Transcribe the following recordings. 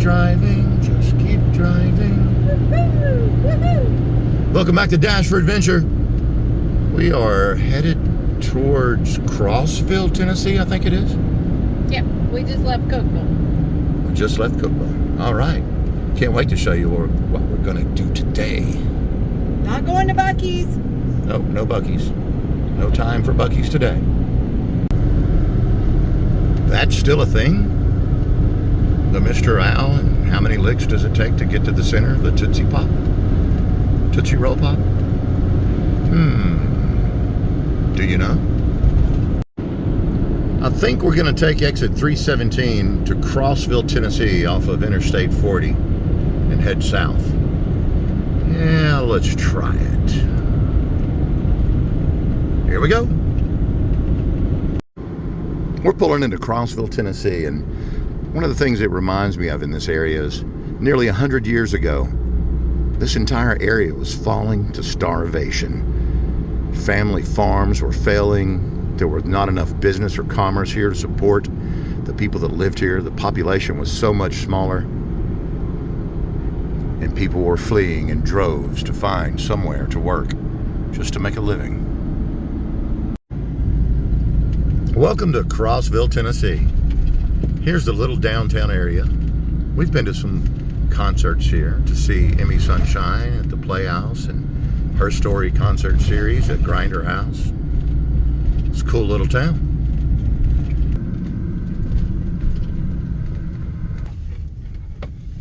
driving, just keep driving. Welcome back to Dash for Adventure. We are headed towards Crossville, Tennessee, I think it is. Yep, we just left Cookville. We just left Cookville. All right. Can't wait to show you what we're going to do today. Not going to Buc-ee's. No, no Buc-ee's. No time for Buc-ee's today. That's still a thing? The Mr. Owl, and how many licks does it take to get to the center of the Tootsie Pop? Tootsie Roll Pop? Do you know? I think we're going to take exit 317 to Crossville, Tennessee off of Interstate 40 and head south. Yeah, let's try it. Here we go. We're pulling into Crossville, Tennessee, and one of the things it reminds me of in this area is nearly 100 years ago, this entire area was falling to starvation. Family farms were failing. There was not enough business or commerce here to support the people that lived here. The population was so much smaller, and people were fleeing in droves to find somewhere to work just to make a living. Welcome to Crossville, Tennessee. Here's the little downtown area. We've been to some concerts here to see Emmy Sunshine at the Playhouse and Her Story concert series at Grinder House. It's a cool little town.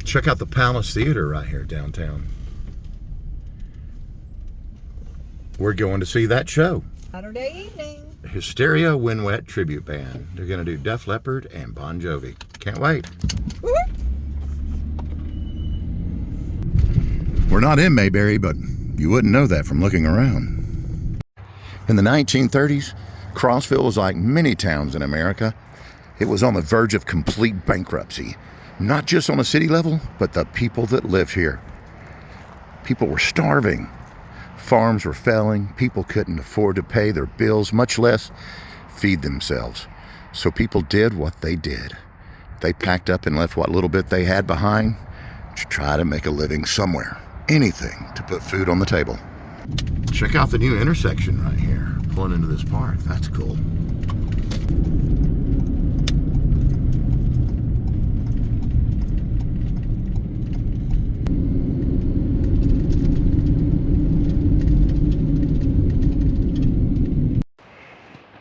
Check out the Palace Theater right here downtown. We're going to see that show. Saturday evening. Hysteria When Wet tribute band. They're going to do Def Leppard and Bon Jovi. Can't wait. We're not in Mayberry, but you wouldn't know that from looking around. In the 1930s, Crossville was like many towns in America. It was on the verge of complete bankruptcy. Not just on a city level, but the people that lived here. People were starving. Farms were failing. People couldn't afford to pay their bills, much less feed themselves. So people did what they did. They packed up and left what little bit they had behind to try to make a living somewhere. Anything to put food on the table. Check out the new intersection right here, pulling into this park. That's cool.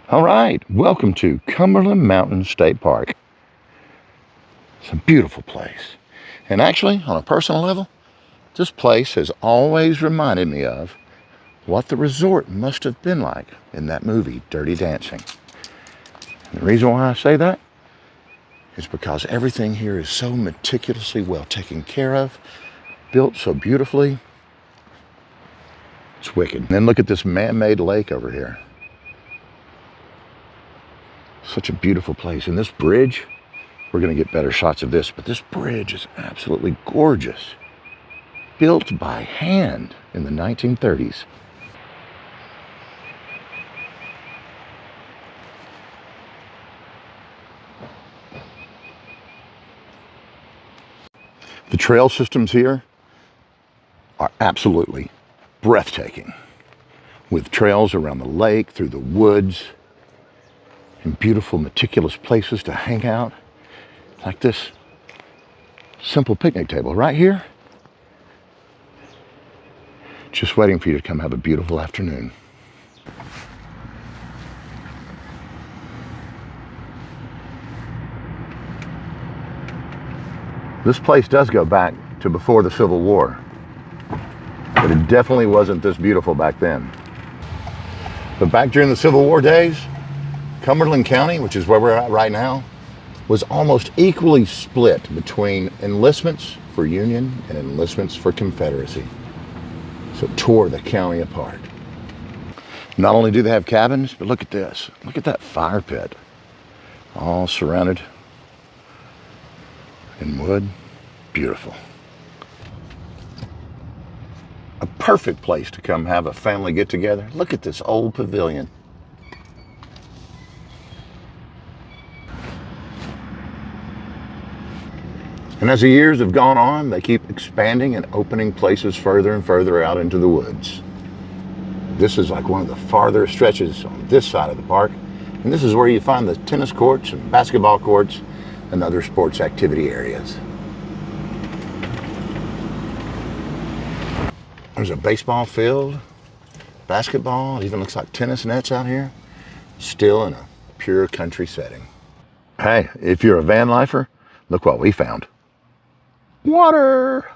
All right, welcome to Cumberland Mountain State Park. It's a beautiful place. And actually, on a personal level, this place has always reminded me of what the resort must have been like in that movie, Dirty Dancing. And the reason why I say that is because everything here is so meticulously well taken care of, built so beautifully. It's wicked. And then look at this man-made lake over here. Such a beautiful place. And this bridge, we're going to get better shots of this, but this bridge is absolutely gorgeous. Built by hand in the 1930s. The trail systems here are absolutely breathtaking, with trails around the lake, through the woods, and beautiful, meticulous places to hang out, like this simple picnic table right here. Just waiting for you to come have a beautiful afternoon. This place does go back to before the Civil War, but it definitely wasn't this beautiful back then. But back during the Civil War days, Cumberland County, which is where we're at right now, was almost equally split between enlistments for Union and enlistments for Confederacy. So it tore the county apart. Not only do they have cabins, but look at this. Look at that fire pit. All surrounded in wood. Beautiful. A perfect place to come have a family get together. Look at this old pavilion. And as the years have gone on, they keep expanding and opening places further and further out into the woods. This is like one of the farther stretches on this side of the park, and this is where you find the tennis courts and basketball courts and other sports activity areas. There's a baseball field, basketball, it even looks like tennis nets out here, still in a pure country setting. Hey, if you're a van lifer, look what we found. Water!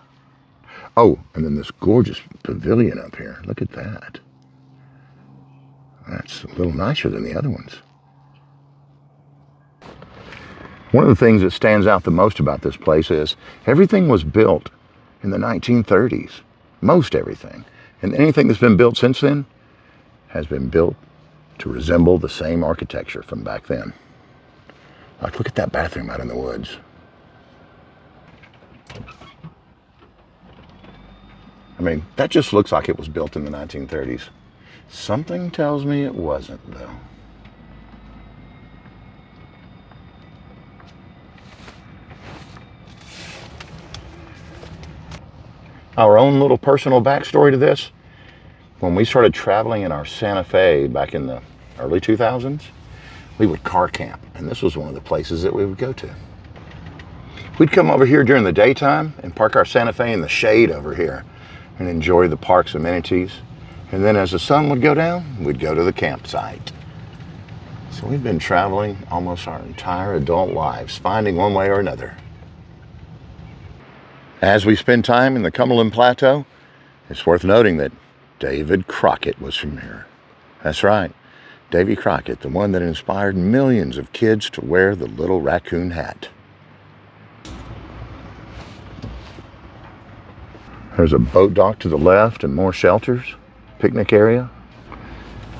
Oh, and then this gorgeous pavilion up here. Look at that. That's a little nicer than the other ones. One of the things that stands out the most about this place is everything was built in the 1930s. Most everything. And anything that's been built since then has been built to resemble the same architecture from back then. Like, look at that bathroom out in the woods. I mean, that just looks like it was built in the 1930s. Something tells me it wasn't, though. Our own little personal backstory to this, when we started traveling in our Santa Fe back in the early 2000s, we would car camp, and this was one of the places that we would go to. We'd come over here during the daytime and park our Santa Fe in the shade over here and enjoy the park's amenities. And then as the sun would go down, we'd go to the campsite. So we've been traveling almost our entire adult lives, finding one way or another. As we spend time in the Cumberland Plateau, it's worth noting that David Crockett was from here. That's right, Davy Crockett, the one that inspired millions of kids to wear the little raccoon hat. There's a boat dock to the left and more shelters, picnic area.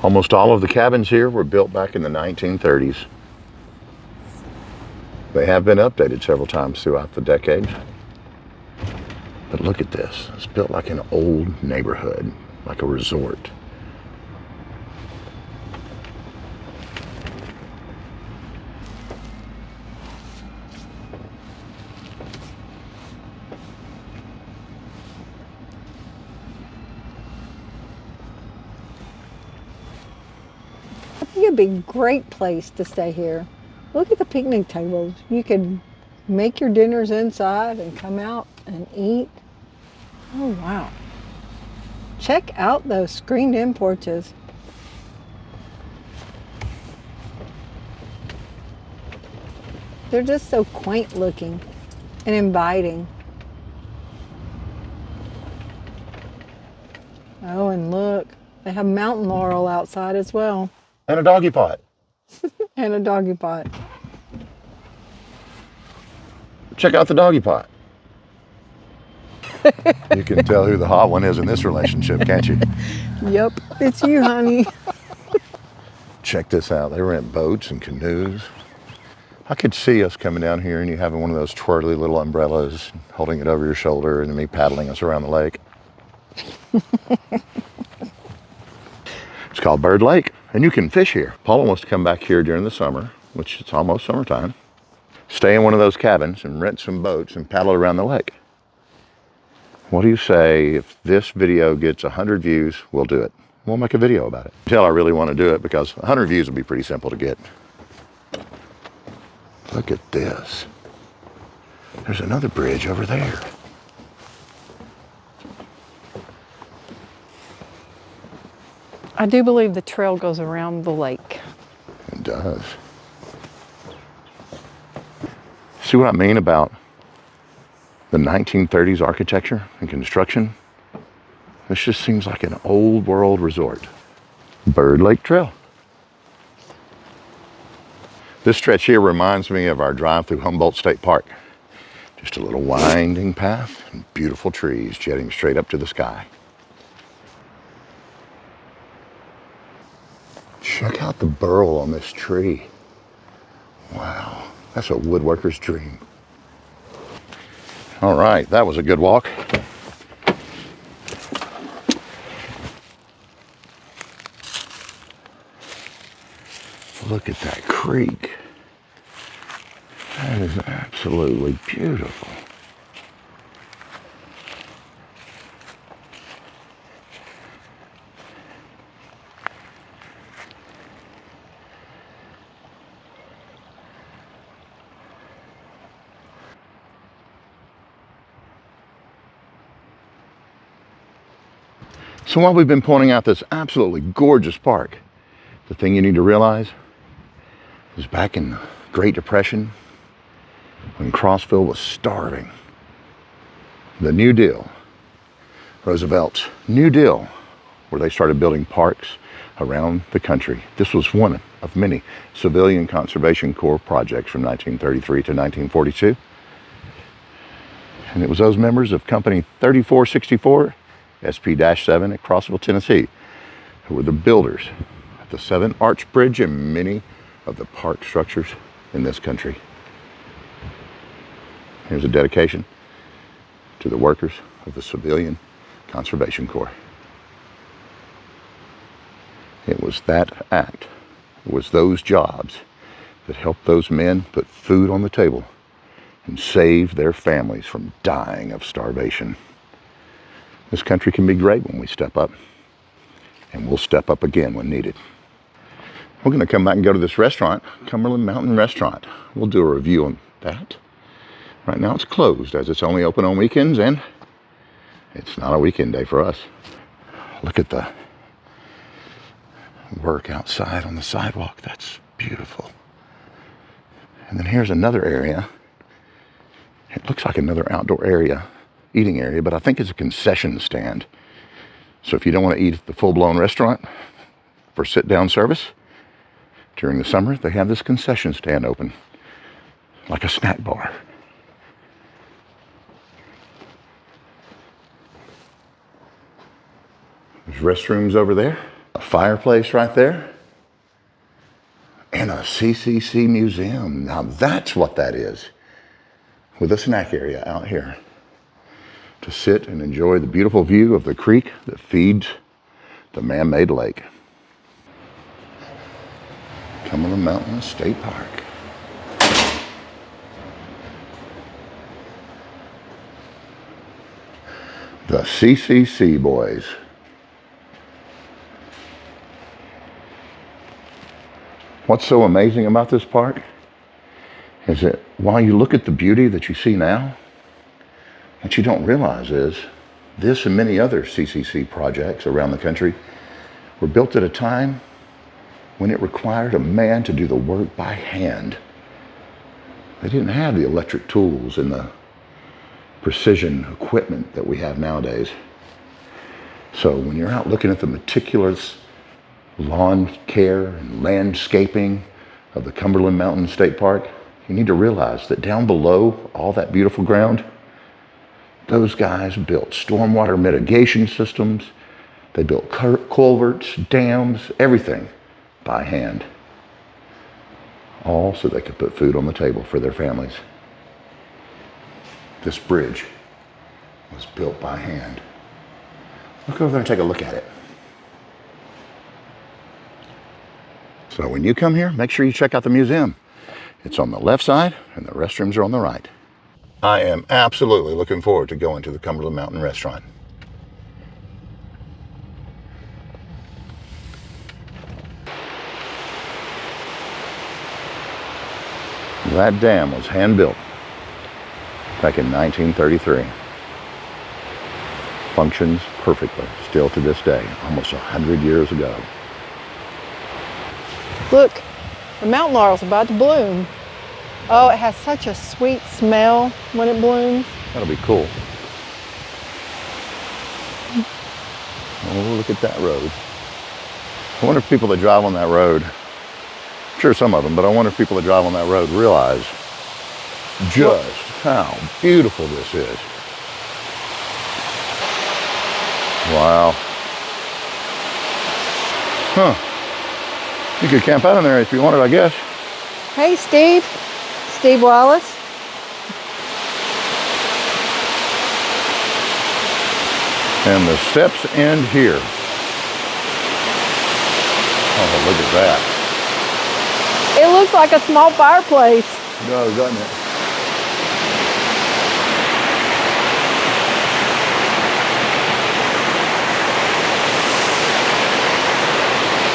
Almost all of the cabins here were built back in the 1930s. They have been updated several times throughout the decades. But look at this. It's built like an old neighborhood, like a resort. I think it'd be a great place to stay here. Look at the picnic tables. You could make your dinners inside and come out and eat. Oh, wow. Check out those screened-in porches. They're just so quaint looking and inviting. Oh, and look, they have mountain laurel outside as well. And a doggy pot. And a doggy pot. Check out the doggy pot. You can tell who the hot one is in this relationship, can't you? Yep, it's you, honey. Check this out. They rent boats and canoes. I could see us coming down here and you having one of those twirly little umbrellas, holding it over your shoulder, and me paddling us around the lake. It's called Byrd Lake, and you can fish here. Paula wants to come back here during the summer, which it's almost summertime, stay in one of those cabins and rent some boats and paddle around the lake. What do you say if this video gets 100 views, we'll do it. We'll make a video about it. Tell I really want to do it because 100 views will be pretty simple to get. Look at this. There's another bridge over there. I do believe the trail goes around the lake. It does. See what I mean about the 1930s architecture and construction? This just seems like an old world resort. Byrd Lake Trail. This stretch here reminds me of our drive through Humboldt State Park. Just a little winding path and beautiful trees jetting straight up to the sky. Check out the burl on this tree. Wow, that's a woodworker's dream. All right, that was a good walk. Look at that creek. That is absolutely beautiful. So while we've been pointing out this absolutely gorgeous park, the thing you need to realize is back in the Great Depression, when Crossville was starving, the New Deal, Roosevelt's New Deal, where they started building parks around the country. This was one of many civilian conservation corps projects from 1933 to 1942. And it was those members of Company 3464, SP-7 at Crossville, Tennessee, who were the builders of the 7 Arch Bridge and many of the park structures in this country. Here's a dedication to the workers of the Civilian Conservation Corps. It was that act, it was those jobs that helped those men put food on the table and save their families from dying of starvation. This country can be great when we step up, and we'll step up again when needed. We're going to come back and go to this restaurant, Cumberland Mountain Restaurant. We'll do a review on that. Right now it's closed as it's only open on weekends, and it's not a weekend day for us. Look at the work outside on the sidewalk. That's beautiful. And then here's another area. It looks like another outdoor area, eating area, but I think it's a concession stand. So if you don't want to eat at the full-blown restaurant for sit-down service, during the summer, they have this concession stand open, like a snack bar. There's restrooms over there, a fireplace right there, and a CCC museum. Now that's what that is, with a snack area out here to sit and enjoy the beautiful view of the creek that feeds the man-made lake. Cumberland Mountain State Park. The CCC boys. What's so amazing about this park is that while you look at the beauty that you see now, what you don't realize is this and many other CCC projects around the country were built at a time when it required a man to do the work by hand. They didn't have the electric tools and the precision equipment that we have nowadays. So when you're out looking at the meticulous lawn care and landscaping of the Cumberland Mountain State Park, you need to realize that down below all that beautiful ground, those guys built stormwater mitigation systems, they built culverts, dams, everything by hand, all so they could put food on the table for their families. This bridge was built by hand. Look over there and take a look at it. So when you come here, make sure you check out the museum. It's on the left side and the restrooms are on the right. I am absolutely looking forward to going to the Cumberland Mountain Restaurant. That dam was hand-built back in 1933. Functions perfectly, still to this day, almost 100 years ago. Look, the mountain laurel's about to bloom. Oh, it has such a sweet smell when it blooms. That'll be cool. Oh, look at that road. I wonder if people that drive on that road, I'm sure some of them, but I wonder if people that drive on that road realize just how beautiful this is. Wow. Huh. You could camp out in there if you wanted, I guess. Hey, Steve. Steve Wallace. And the steps end here. Oh, look at that. It looks like a small fireplace. It does, doesn't it?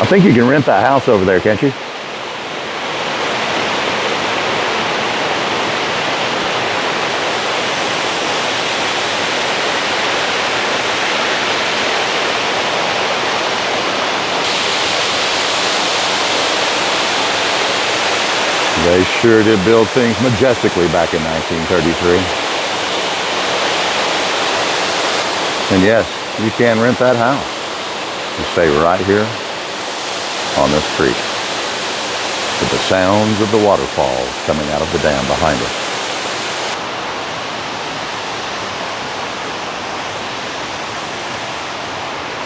I think you can rent that house over there, can't you? They sure did build things majestically back in 1933. And yes, you can rent that house and stay right here on this creek with the sounds of the waterfalls coming out of the dam behind us.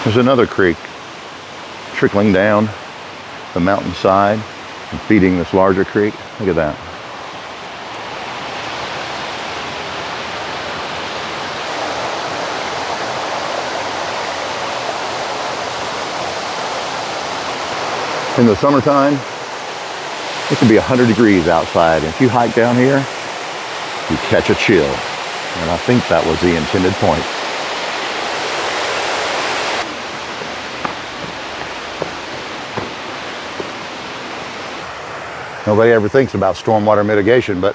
There's another creek trickling down the mountainside and feeding this larger creek. Look at that. In the summertime, it can be 100 degrees outside. And if you hike down here, you catch a chill. And I think that was the intended point. Nobody ever thinks about stormwater mitigation, but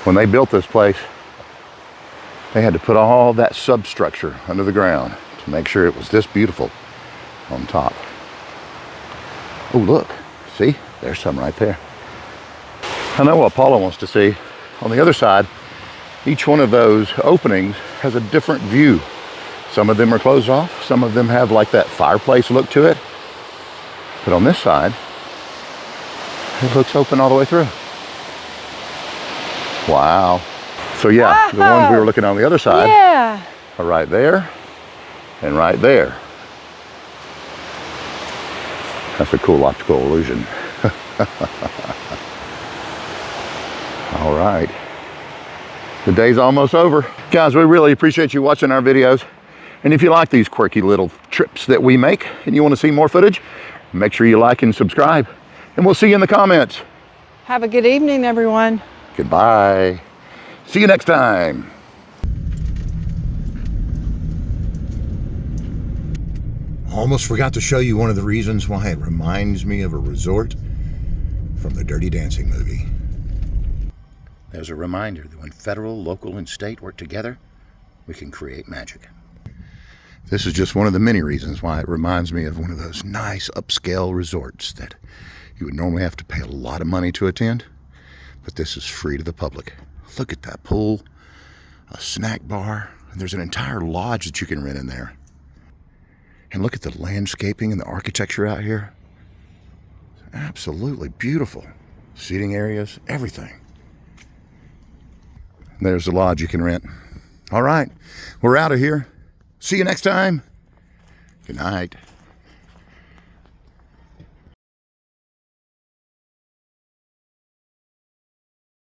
when they built this place, they had to put all that substructure under the ground to make sure it was this beautiful on top. Oh, look, see, there's some right there. I know what Paula wants to see. On the other side, each one of those openings has a different view. Some of them are closed off. Some of them have like that fireplace look to it. But on this side, it looks open all the way through. Wow. So yeah, the ones we were looking on the other side are right there and right there. That's a cool optical illusion. All right. The day's almost over. Guys, we really appreciate you watching our videos. And if you like these quirky little trips that we make and you want to see more footage, make sure you like and subscribe. And we'll see you in the comments. Have a good evening, everyone. Goodbye. See you next time. Almost forgot to show you one of the reasons why it reminds me of a resort from the Dirty Dancing movie. There's a reminder that when federal, local, and state work together, we can create magic. This is just one of the many reasons why it reminds me of one of those nice upscale resorts that you would normally have to pay a lot of money to attend, but this is free to the public. Look at that pool, a snack bar, and there's an entire lodge that you can rent in there. And look at the landscaping and the architecture out here. It's absolutely beautiful. Seating areas, everything. And there's the lodge you can rent. All right, we're out of here. See you next time. Good night.